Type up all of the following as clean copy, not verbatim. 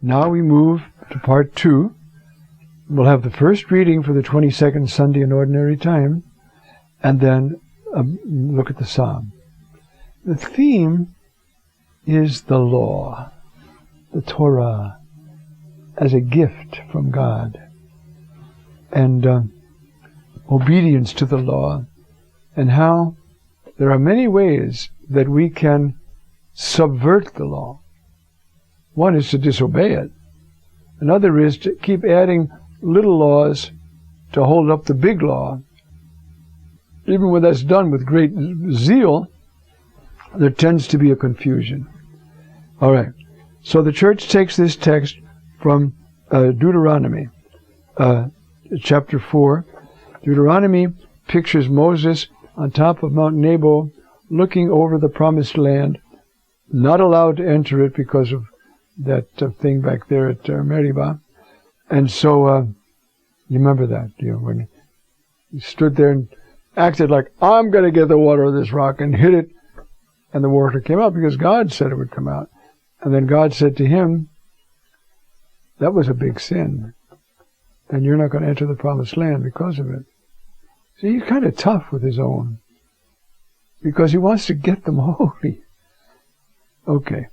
Now we move to part 2. We'll have the first reading for the 22nd Sunday in Ordinary Time, and then look at the Psalm. The theme is the law, the Torah, as a gift from God, and obedience to the law, and how there are many ways that we can subvert the law. One is to disobey it. Another is to keep adding little laws to hold up the big law. Even when that's done with great zeal, there tends to be a confusion. All right. So the church takes this text from Deuteronomy, chapter 4. Deuteronomy pictures Moses on top of Mount Nebo, looking over the promised land, not allowed to enter it because of that thing back there at Meribah. And so, you remember that, when he stood there and acted like, I'm going to get the water of this rock, and hit it, and the water came out because God said it would come out. And then God said to him, that was a big sin, and you're not going to enter the promised land because of it. See, he's kind of tough with his own, because he wants to get them holy. Okay.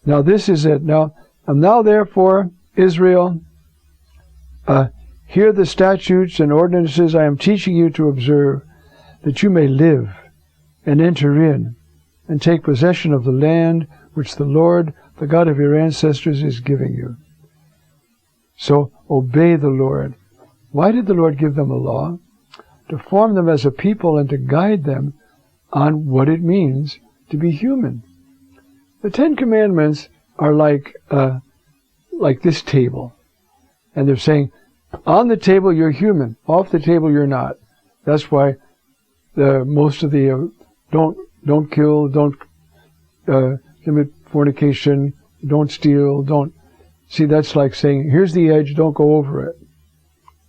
Now this is it. Now therefore, Israel, hear the statutes and ordinances I am teaching you to observe, that you may live and enter in and take possession of the land which the Lord, the God of your ancestors, is giving you. So obey the Lord. Why did the Lord give them a law? To form them as a people and to guide them on what it means to be human. The Ten Commandments are like this table. And they're saying, on the table you're human, off the table you're not. That's why most of the don't kill, don't commit fornication, don't steal, don't... See, that's like saying, here's the edge, don't go over it.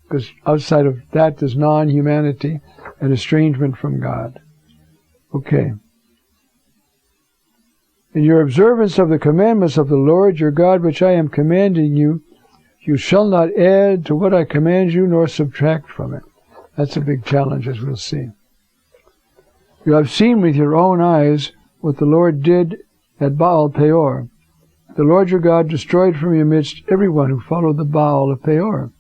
Because outside of that, there's non-humanity and estrangement from God. Okay. In your observance of the commandments of the Lord your God, which I am commanding you, you shall not add to what I command you, nor subtract from it. That's a big challenge, as we'll see. You have seen with your own eyes what the Lord did at Baal Peor. The Lord your God destroyed from your midst everyone who followed the Baal of Peor.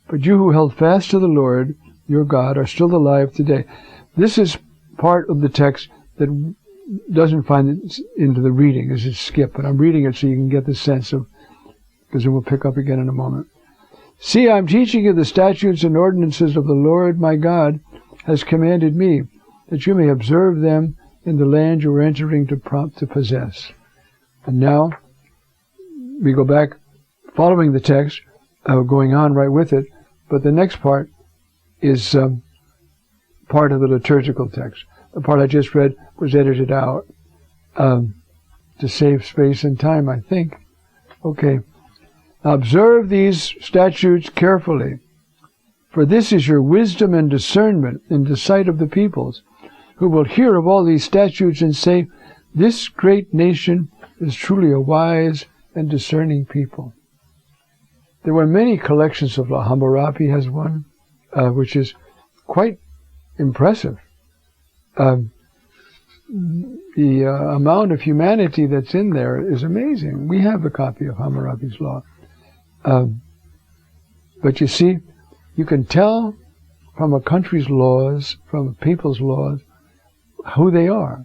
But you who held fast to the Lord your God are still alive today. This is part of the text that doesn't find it into the reading, as it's skipped, but I'm reading it so you can get the sense of, because we'll pick up again in a moment. See, I'm teaching you the statutes and ordinances of the Lord my God has commanded me, that you may observe them in the land you are entering to possess. And now we go back, following the text, going on right with it, but the next part is part of the liturgical text. The part I just read was edited out to save space and time, I think. Okay. Observe these statutes carefully, for this is your wisdom and discernment in the sight of the peoples, who will hear of all these statutes and say, this great nation is truly a wise and discerning people. There were many collections of Hammurabi has one, which is quite impressive. The amount of humanity that's in there is amazing. We have a copy of Hammurabi's law. But you see, you can tell from a country's laws, from a people's laws, who they are.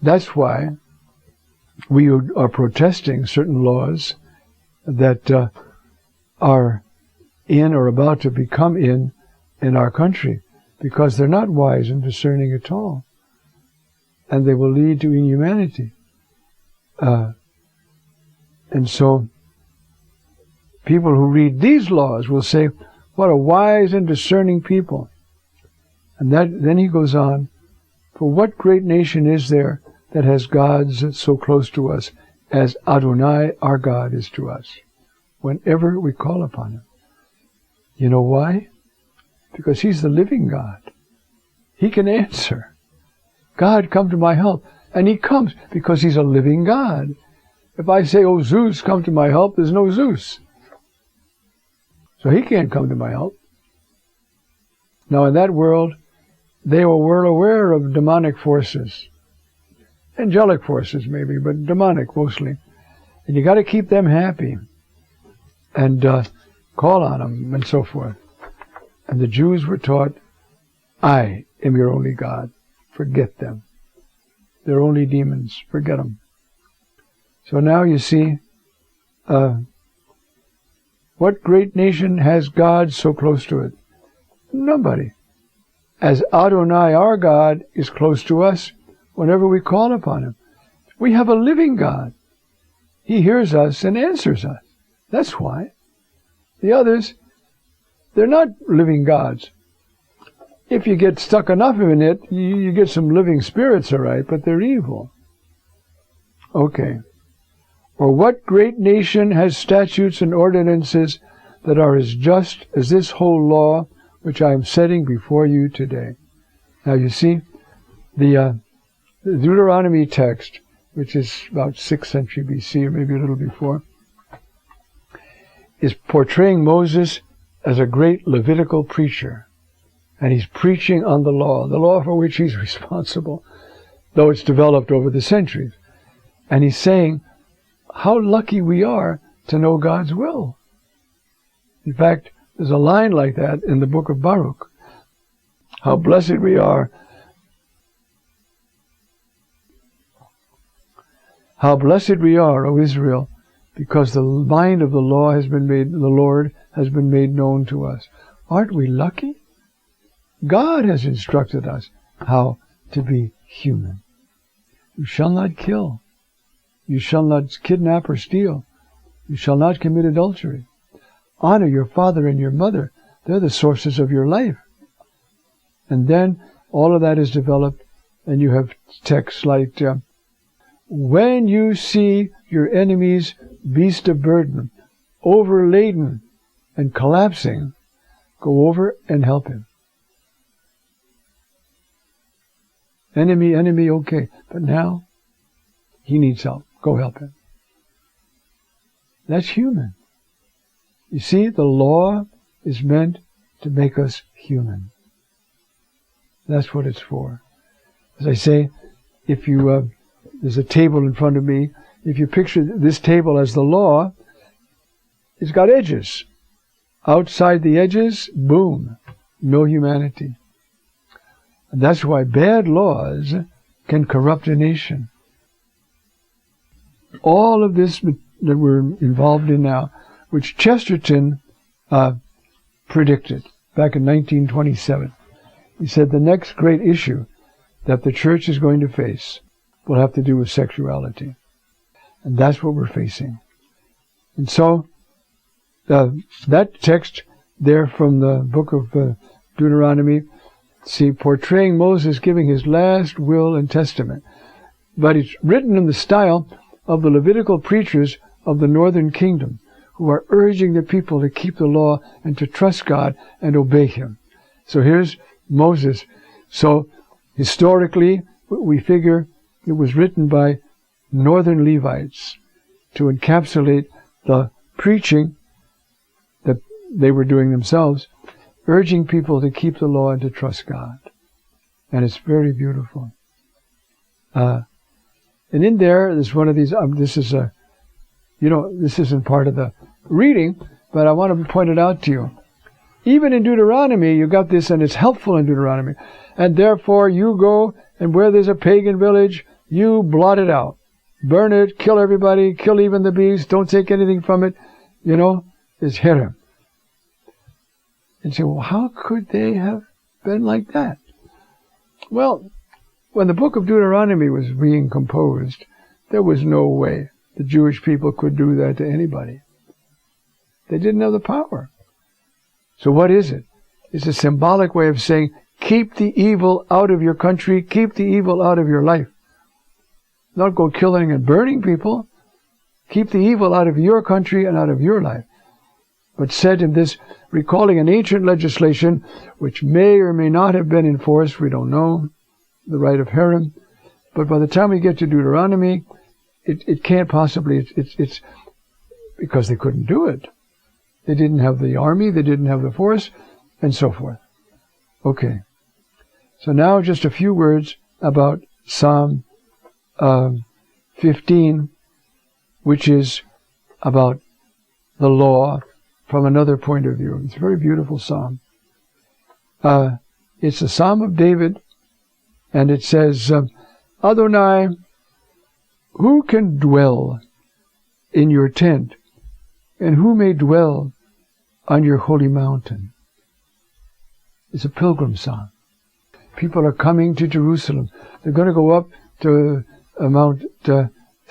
That's why we are protesting certain laws that are in or about to become in our country, because they're not wise and discerning at all, and they will lead to inhumanity. And so people who read these laws will say, what a wise and discerning people. And then he goes on, for what great nation is there that has gods so close to us as Adonai, our God, is to us, whenever we call upon him? You know why? Because he's the living God. He can answer. God, come to my help. And he comes because he's a living God. If I say, oh, Zeus, come to my help, there's no Zeus. So he can't come to my help. Now, in that world, they were well aware of demonic forces. Angelic forces, maybe, but demonic mostly. And you got to keep them happy and call on them and so forth. And the Jews were taught, I am your only God. Forget them. They're only demons. Forget them. So now you see, what great nation has God so close to it? Nobody. As Adonai, our God, is close to us whenever we call upon him. We have a living God. He hears us and answers us. That's why. The others, they're not living gods. If you get stuck enough in it, you get some living spirits, all right, but they're evil. Okay. Or what great nation has statutes and ordinances that are as just as this whole law which I am setting before you today? Now you see, the Deuteronomy text, which is about 6th century BC, or maybe a little before, is portraying Moses as a great Levitical preacher. And he's preaching on the law for which he's responsible, though it's developed over the centuries. And he's saying how lucky we are to know God's will. In fact, there's a line like that in the book of Baruch. How blessed we are. How blessed we are, O Israel, because the mind of the law has been made, the Lord has been made known to us. Aren't we lucky? God has instructed us how to be human. You shall not kill. You shall not kidnap or steal. You shall not commit adultery. Honor your father and your mother. They're the sources of your life. And then all of that is developed, and you have texts like, when you see your enemy's beast of burden overladen and collapsing, go over and help him. Enemy, okay. But now, he needs help. Go help him. That's human. You see, the law is meant to make us human. That's what it's for. As I say, if you, there's a table in front of me. If you picture this table as the law, it's got edges. Outside the edges, boom, no humanity. And that's why bad laws can corrupt a nation. All of this that we're involved in now, which Chesterton predicted back in 1927. He said the next great issue that the church is going to face will have to do with sexuality. And that's what we're facing. And so, that text there from the book of Deuteronomy, see, portraying Moses giving his last will and testament. But it's written in the style of the Levitical preachers of the northern kingdom, who are urging the people to keep the law and to trust God and obey him. So here's Moses. So historically, we figure it was written by northern Levites to encapsulate the preaching that they were doing themselves, urging people to keep the law and to trust God. And it's very beautiful. And in there's one of these, this is a, this isn't part of the reading, but I want to point it out to you. Even in Deuteronomy, you got this, and it's helpful in Deuteronomy. And therefore you go, and where there's a pagan village, you blot it out. Burn it, kill everybody, kill even the beasts, don't take anything from it. It's Hiram. And say, well, how could they have been like that? Well, when the book of Deuteronomy was being composed, there was no way the Jewish people could do that to anybody. They didn't have the power. So what is it? It's a symbolic way of saying, keep the evil out of your country, keep the evil out of your life. Not go killing and burning people. Keep the evil out of your country and out of your life. But said in this, recalling an ancient legislation which may or may not have been enforced, we don't know, the right of Hiram. But by the time we get to Deuteronomy, it can't possibly, it's because they couldn't do it. They didn't have the army, they didn't have the force, and so forth. Okay. So now just a few words about Psalm 15, which is about the law from another point of view. It's a very beautiful psalm. It's a psalm of David, and it says, Adonai, who can dwell in your tent, and who may dwell on your holy mountain? It's a pilgrim song. People are coming to Jerusalem. They're going to go up to Mount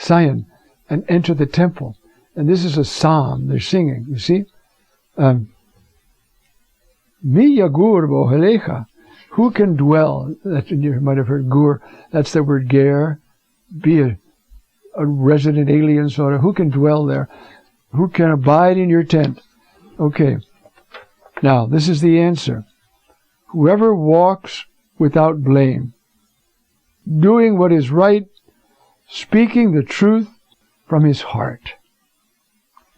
Zion and enter the temple. And this is a psalm they're singing, you see. Mi yagur bohelecha. Who can dwell? That, you might have heard gur. That's the word ger. Be a resident alien sort of. Who can dwell there? Who can abide in your tent? Okay. Now, this is the answer. Whoever walks without blame, doing what is right, speaking the truth from his heart.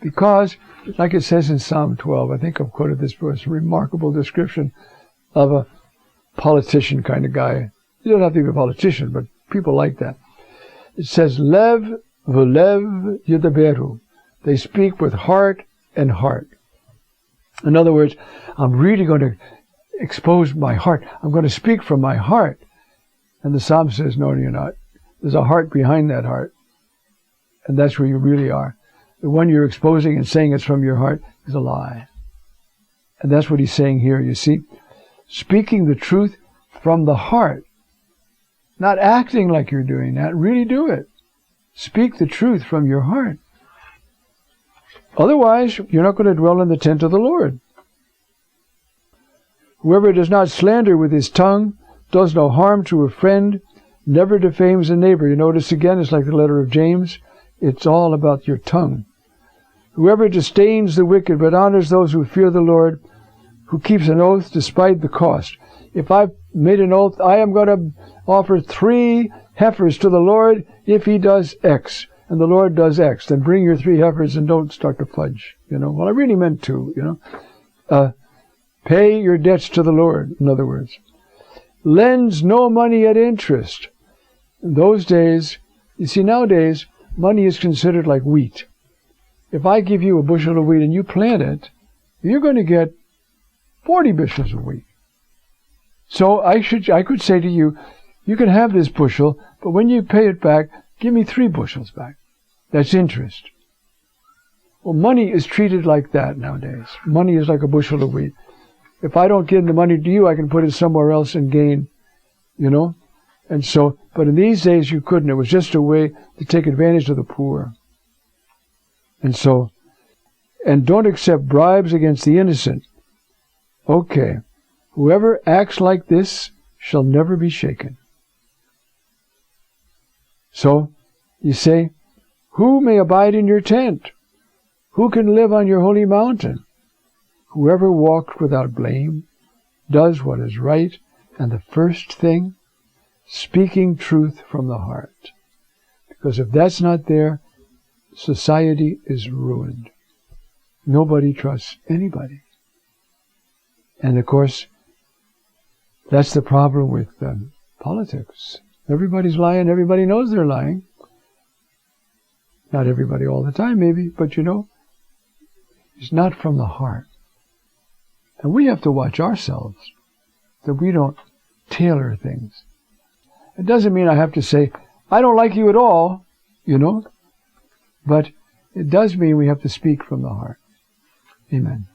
Because, like it says in Psalm 12, I think I've quoted this before, it's a remarkable description of a politician kind of guy. You don't have to be a politician, but people like that. It says, Lev v'lev yudaberu. They speak with heart and heart. In other words, I'm really going to expose my heart. I'm going to speak from my heart. And the psalm says, no, you're not. There's a heart behind that heart. And that's where you really are. The one you're exposing and saying it's from your heart is a lie. And that's what he's saying here, you see. Speaking the truth from the heart. Not acting like you're doing that. Really do it. Speak the truth from your heart. Otherwise, you're not going to dwell in the tent of the Lord. Whoever does not slander with his tongue, does no harm to a friend, never defames a neighbor. You notice again, it's like the letter of James. It's all about your tongue. Whoever disdains the wicked, but honors those who fear the Lord, who keeps an oath despite the cost. If I've made an oath, I am going to offer 3 heifers to the Lord if he does X, and the Lord does X. Then bring your 3 heifers and don't start to fudge. Well, I really meant 2, Pay your debts to the Lord, in other words. Lends no money at interest. In those days, you see, nowadays, money is considered like wheat. If I give you a bushel of wheat and you plant it, you're going to get 40 bushels of wheat. So I could say to you, you can have this bushel, but when you pay it back, give me 3 bushels back. That's interest. Well, money is treated like that nowadays. Money is like a bushel of wheat. If I don't give the money to you, I can put it somewhere else and gain, And so, but in these days you couldn't. It was just a way to take advantage of the poor. And so, and don't accept bribes against the innocent. Okay. Whoever acts like this shall never be shaken. So, you say, who may abide in your tent? Who can live on your holy mountain? Whoever walks without blame, does what is right, and the first thing, speaking truth from the heart. Because if that's not there, society is ruined. Nobody trusts anybody. And of course, that's the problem with politics. Everybody's lying. Everybody knows they're lying. Not everybody all the time, maybe, but it's not from the heart. And we have to watch ourselves that we don't tailor things. It doesn't mean I have to say, I don't like you at all, but it does mean we have to speak from the heart. Amen.